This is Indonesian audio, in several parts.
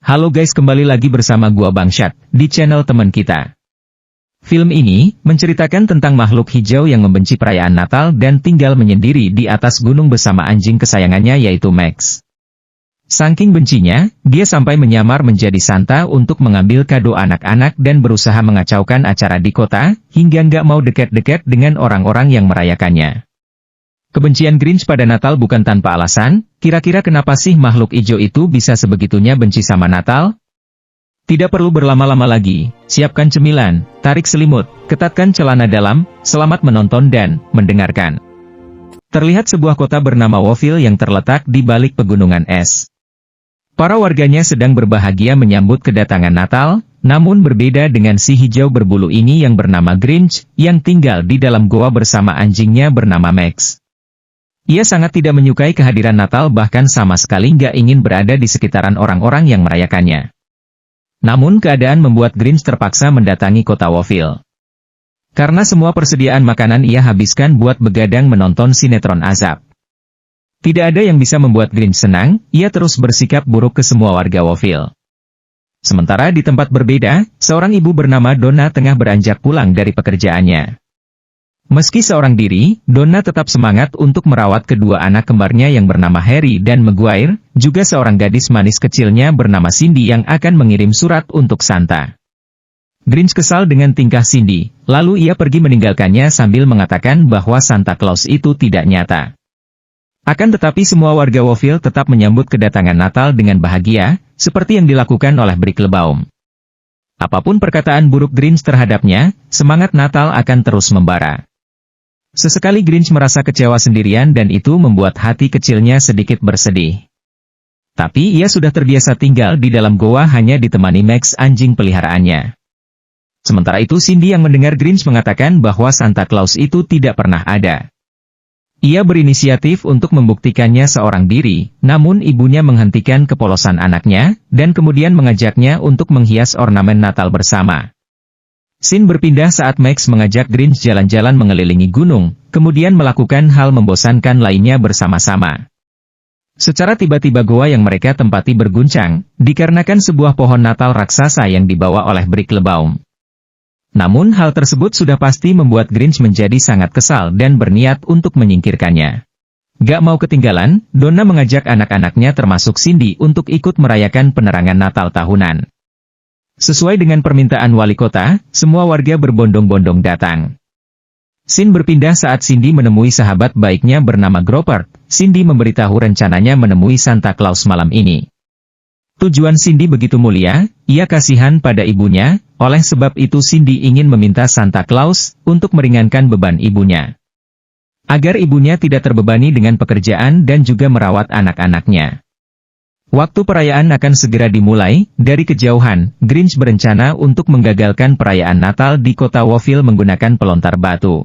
Halo guys, kembali lagi bersama gua Bang Syad, di channel teman kita. Film ini, menceritakan tentang makhluk hijau yang membenci perayaan Natal dan tinggal menyendiri di atas gunung bersama anjing kesayangannya yaitu Max. Saking bencinya, dia sampai menyamar menjadi Santa untuk mengambil kado anak-anak dan berusaha mengacaukan acara di kota, hingga nggak mau dekat-dekat dengan orang-orang yang merayakannya. Kebencian Grinch pada Natal bukan tanpa alasan, kira-kira kenapa sih makhluk hijau itu bisa sebegitunya benci sama Natal? Tidak perlu berlama-lama lagi, siapkan cemilan, tarik selimut, ketatkan celana dalam, selamat menonton dan mendengarkan. Terlihat sebuah kota bernama Whoville yang terletak di balik pegunungan es. Para warganya sedang berbahagia menyambut kedatangan Natal, namun berbeda dengan si hijau berbulu ini yang bernama Grinch, yang tinggal di dalam goa bersama anjingnya bernama Max. Ia sangat tidak menyukai kehadiran Natal, bahkan sama sekali nggak ingin berada di sekitaran orang-orang yang merayakannya. Namun keadaan membuat Grinch terpaksa mendatangi kota Whoville. Karena semua persediaan makanan ia habiskan buat begadang menonton sinetron azab. Tidak ada yang bisa membuat Grinch senang, ia terus bersikap buruk ke semua warga Whoville. Sementara di tempat berbeda, seorang ibu bernama Donna tengah beranjak pulang dari pekerjaannya. Meski seorang diri, Donna tetap semangat untuk merawat kedua anak kembarnya yang bernama Harry dan Maguire, juga seorang gadis manis kecilnya bernama Cindy yang akan mengirim surat untuk Santa. Grinch kesal dengan tingkah Cindy, lalu ia pergi meninggalkannya sambil mengatakan bahwa Santa Claus itu tidak nyata. Akan tetapi semua warga Whoville tetap menyambut kedatangan Natal dengan bahagia, seperti yang dilakukan oleh Bricklebaum. Apapun perkataan buruk Grinch terhadapnya, semangat Natal akan terus membara. Sesekali Grinch merasa kecewa sendirian dan itu membuat hati kecilnya sedikit bersedih. Tapi ia sudah terbiasa tinggal di dalam goa hanya ditemani Max, anjing peliharaannya. Sementara itu Cindy yang mendengar Grinch mengatakan bahwa Santa Claus itu tidak pernah ada. Ia berinisiatif untuk membuktikannya seorang diri, namun ibunya menghentikan kepolosan anaknya, dan kemudian mengajaknya untuk menghias ornamen Natal bersama. Scene berpindah saat Max mengajak Grinch jalan-jalan mengelilingi gunung, kemudian melakukan hal membosankan lainnya bersama-sama. Secara tiba-tiba goa yang mereka tempati berguncang, dikarenakan sebuah pohon Natal raksasa yang dibawa oleh Bricklebaum. Namun hal tersebut sudah pasti membuat Grinch menjadi sangat kesal dan berniat untuk menyingkirkannya. Gak mau ketinggalan, Donna mengajak anak-anaknya termasuk Cindy untuk ikut merayakan penerangan Natal tahunan. Sesuai dengan permintaan wali kota, semua warga berbondong-bondong datang. Scene berpindah saat Cindy menemui sahabat baiknya bernama Groper. Cindy memberitahu rencananya menemui Santa Claus malam ini. Tujuan Cindy begitu mulia, ia kasihan pada ibunya, oleh sebab itu Cindy ingin meminta Santa Claus untuk meringankan beban ibunya. Agar ibunya tidak terbebani dengan pekerjaan dan juga merawat anak-anaknya. Waktu perayaan akan segera dimulai, dari kejauhan, Grinch berencana untuk menggagalkan perayaan Natal di kota Whoville menggunakan pelontar batu.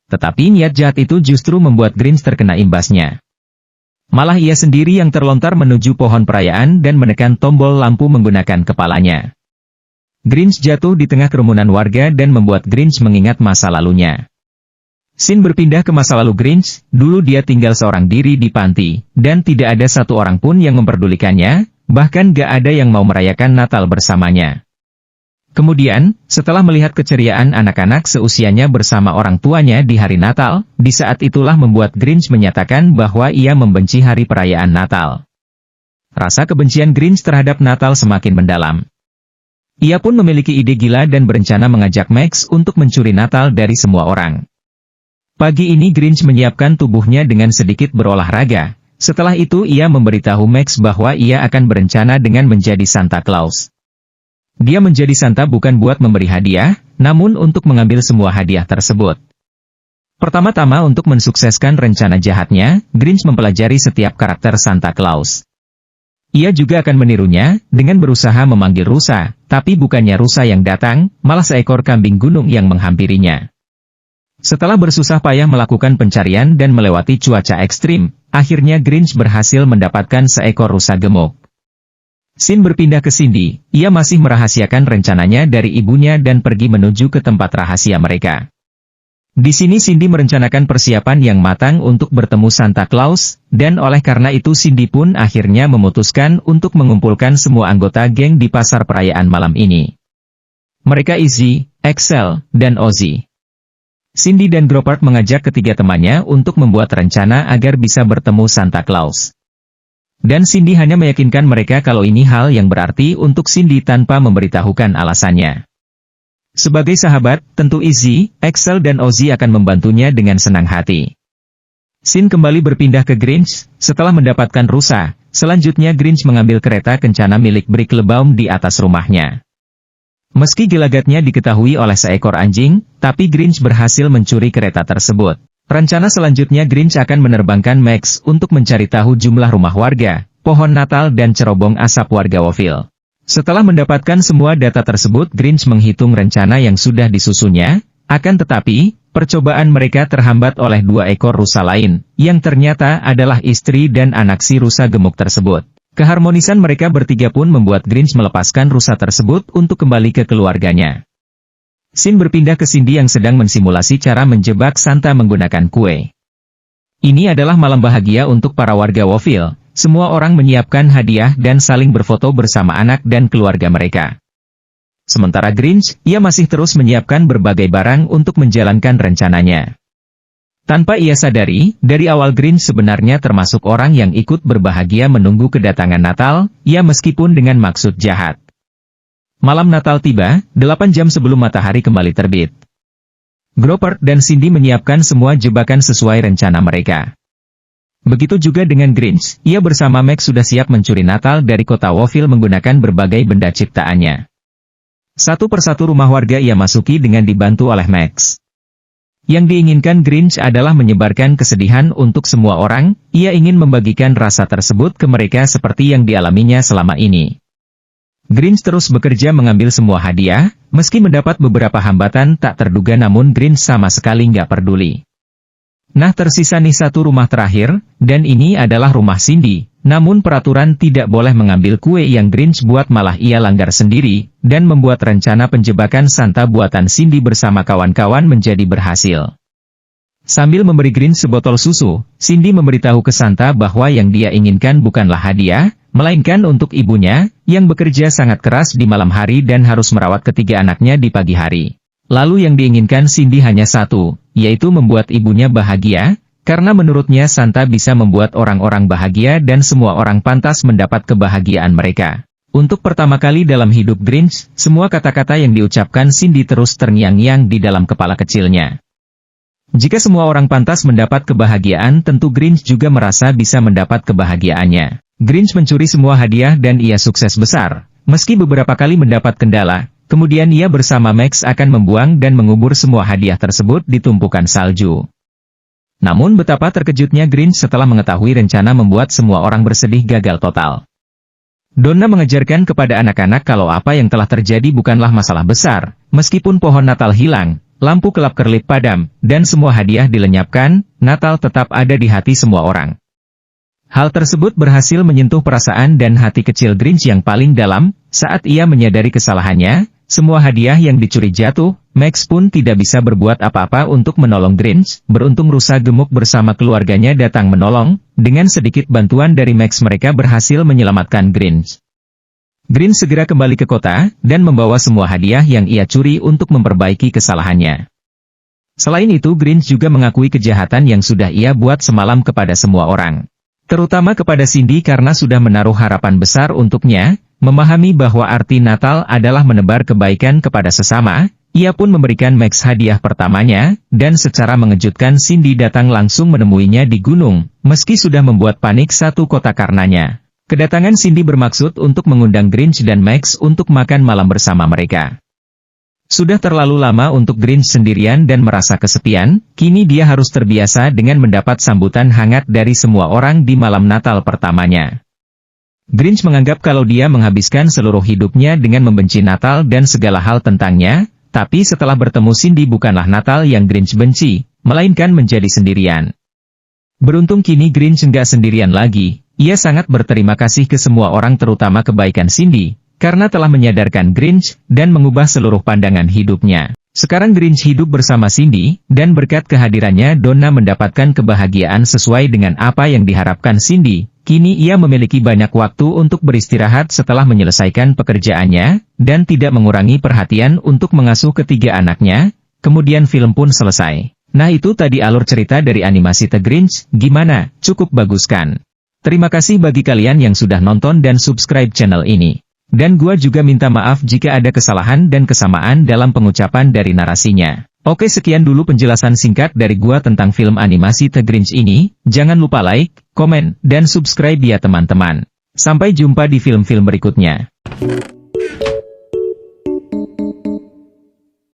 Tetapi niat jahat itu justru membuat Grinch terkena imbasnya. Malah ia sendiri yang terlontar menuju pohon perayaan dan menekan tombol lampu menggunakan kepalanya. Grinch jatuh di tengah kerumunan warga dan membuat Grinch mengingat masa lalunya. Scene berpindah ke masa lalu Grinch, dulu dia tinggal seorang diri di panti, dan tidak ada satu orang pun yang memperdulikannya, bahkan gak ada yang mau merayakan Natal bersamanya. Kemudian, setelah melihat keceriaan anak-anak seusianya bersama orang tuanya di hari Natal, di saat itulah membuat Grinch menyatakan bahwa ia membenci hari perayaan Natal. Rasa kebencian Grinch terhadap Natal semakin mendalam. Ia pun memiliki ide gila dan berencana mengajak Max untuk mencuri Natal dari semua orang. Pagi ini Grinch menyiapkan tubuhnya dengan sedikit berolahraga. Setelah itu ia memberitahu Max bahwa ia akan berencana dengan menjadi Santa Claus. Dia menjadi Santa bukan buat memberi hadiah, namun untuk mengambil semua hadiah tersebut. Pertama-tama untuk mensukseskan rencana jahatnya, Grinch mempelajari setiap karakter Santa Claus. Ia juga akan menirunya, dengan berusaha memanggil rusa, tapi bukannya rusa yang datang, malah seekor kambing gunung yang menghampirinya. Setelah bersusah payah melakukan pencarian dan melewati cuaca ekstrim, akhirnya Grinch berhasil mendapatkan seekor rusa gemuk. Scene berpindah ke Cindy, ia masih merahasiakan rencananya dari ibunya dan pergi menuju ke tempat rahasia mereka. Di sini Cindy merencanakan persiapan yang matang untuk bertemu Santa Claus, dan oleh karena itu Cindy pun akhirnya memutuskan untuk mengumpulkan semua anggota geng di pasar perayaan malam ini. Mereka Izzy, Axel, dan Ozzy. Cindy dan Groper mengajak ketiga temannya untuk membuat rencana agar bisa bertemu Santa Claus. Dan Cindy hanya meyakinkan mereka kalau ini hal yang berarti untuk Cindy tanpa memberitahukan alasannya. Sebagai sahabat, tentu Izzy, Axel dan Ozzy akan membantunya dengan senang hati. Scene kembali berpindah ke Grinch, setelah mendapatkan rusa, selanjutnya Grinch mengambil kereta kencana milik Brick Lebaum di atas rumahnya. Meski gelagatnya diketahui oleh seekor anjing, tapi Grinch berhasil mencuri kereta tersebut. Rencana selanjutnya Grinch akan menerbangkan Max untuk mencari tahu jumlah rumah warga, pohon Natal dan cerobong asap warga Whoville. Setelah mendapatkan semua data tersebut, Grinch menghitung rencana yang sudah disusunnya, akan tetapi, percobaan mereka terhambat oleh 2 ekor rusa lain, yang ternyata adalah istri dan anak si rusa gemuk tersebut. Keharmonisan mereka bertiga pun membuat Grinch melepaskan rusa tersebut untuk kembali ke keluarganya. Scene berpindah ke Cindy yang sedang mensimulasi cara menjebak Santa menggunakan kue. Ini adalah malam bahagia untuk para warga Whoville. Semua orang menyiapkan hadiah dan saling berfoto bersama anak dan keluarga mereka. Sementara Grinch, ia masih terus menyiapkan berbagai barang untuk menjalankan rencananya. Tanpa ia sadari, dari awal Grinch sebenarnya termasuk orang yang ikut berbahagia menunggu kedatangan Natal, ia meskipun dengan maksud jahat. Malam Natal tiba, 8 jam sebelum matahari kembali terbit. Groper dan Cindy menyiapkan semua jebakan sesuai rencana mereka. Begitu juga dengan Grinch, ia bersama Max sudah siap mencuri Natal dari kota Whoville menggunakan berbagai benda ciptaannya. Satu persatu rumah warga ia masuki dengan dibantu oleh Max. Yang diinginkan Grinch adalah menyebarkan kesedihan untuk semua orang, ia ingin membagikan rasa tersebut ke mereka seperti yang dialaminya selama ini. Grinch terus bekerja mengambil semua hadiah, meski mendapat beberapa hambatan tak terduga namun Grinch sama sekali nggak peduli. Nah tersisa nih satu rumah terakhir, dan ini adalah rumah Cindy, namun peraturan tidak boleh mengambil kue yang Grinch buat malah ia langgar sendiri, dan membuat rencana penjebakan Santa buatan Cindy bersama kawan-kawan menjadi berhasil. Sambil memberi Grinch sebotol susu, Cindy memberitahu ke Santa bahwa yang dia inginkan bukanlah hadiah, melainkan untuk ibunya, yang bekerja sangat keras di malam hari dan harus merawat ketiga anaknya di pagi hari. Lalu yang diinginkan Cindy hanya satu, yaitu membuat ibunya bahagia, karena menurutnya Santa bisa membuat orang-orang bahagia dan semua orang pantas mendapat kebahagiaan mereka. Untuk pertama kali dalam hidup Grinch, semua kata-kata yang diucapkan Cindy terus terngiang-ngiang di dalam kepala kecilnya. Jika semua orang pantas mendapat kebahagiaan, tentu Grinch juga merasa bisa mendapat kebahagiaannya. Grinch mencuri semua hadiah dan ia sukses besar, meski beberapa kali mendapat kendala. Kemudian ia bersama Max akan membuang dan mengubur semua hadiah tersebut di tumpukan salju. Namun betapa terkejutnya Grinch setelah mengetahui rencana membuat semua orang bersedih gagal total. Donna mengajarkan kepada anak-anak kalau apa yang telah terjadi bukanlah masalah besar, meskipun pohon Natal hilang, lampu kelap-kerlip padam, dan semua hadiah dilenyapkan, Natal tetap ada di hati semua orang. Hal tersebut berhasil menyentuh perasaan dan hati kecil Grinch yang paling dalam, saat ia menyadari kesalahannya. Semua hadiah yang dicuri jatuh, Max pun tidak bisa berbuat apa-apa untuk menolong Grinch. Beruntung rusa gemuk bersama keluarganya datang menolong, dengan sedikit bantuan dari Max mereka berhasil menyelamatkan Grinch. Grinch segera kembali ke kota, dan membawa semua hadiah yang ia curi untuk memperbaiki kesalahannya. Selain itu Grinch juga mengakui kejahatan yang sudah ia buat semalam kepada semua orang. Terutama kepada Cindy karena sudah menaruh harapan besar untuknya. Memahami bahwa arti Natal adalah menebar kebaikan kepada sesama, ia pun memberikan Max hadiah pertamanya, dan secara mengejutkan Cindy datang langsung menemuinya di gunung, meski sudah membuat panik satu kota karenanya. Kedatangan Cindy bermaksud untuk mengundang Grinch dan Max untuk makan malam bersama mereka. Sudah terlalu lama untuk Grinch sendirian dan merasa kesepian, kini dia harus terbiasa dengan mendapat sambutan hangat dari semua orang di malam Natal pertamanya. Grinch menganggap kalau dia menghabiskan seluruh hidupnya dengan membenci Natal dan segala hal tentangnya, tapi setelah bertemu Cindy bukanlah Natal yang Grinch benci, melainkan menjadi sendirian. Beruntung kini Grinch enggak sendirian lagi, ia sangat berterima kasih ke semua orang terutama kebaikan Cindy, karena telah menyadarkan Grinch dan mengubah seluruh pandangan hidupnya. Sekarang Grinch hidup bersama Cindy, dan berkat kehadirannya Donna mendapatkan kebahagiaan sesuai dengan apa yang diharapkan Cindy. Kini ia memiliki banyak waktu untuk beristirahat setelah menyelesaikan pekerjaannya, dan tidak mengurangi perhatian untuk mengasuh ketiga anaknya. Kemudian film pun selesai. Nah itu tadi alur cerita dari animasi The Grinch, gimana? Cukup bagus kan? Terima kasih bagi kalian yang sudah nonton dan subscribe channel ini. Dan gua juga minta maaf jika ada kesalahan dan kesamaan dalam pengucapan dari narasinya. Oke, sekian dulu penjelasan singkat dari gua tentang film animasi The Grinch ini. Jangan lupa like, komen, dan subscribe ya teman-teman. Sampai jumpa di film-film berikutnya.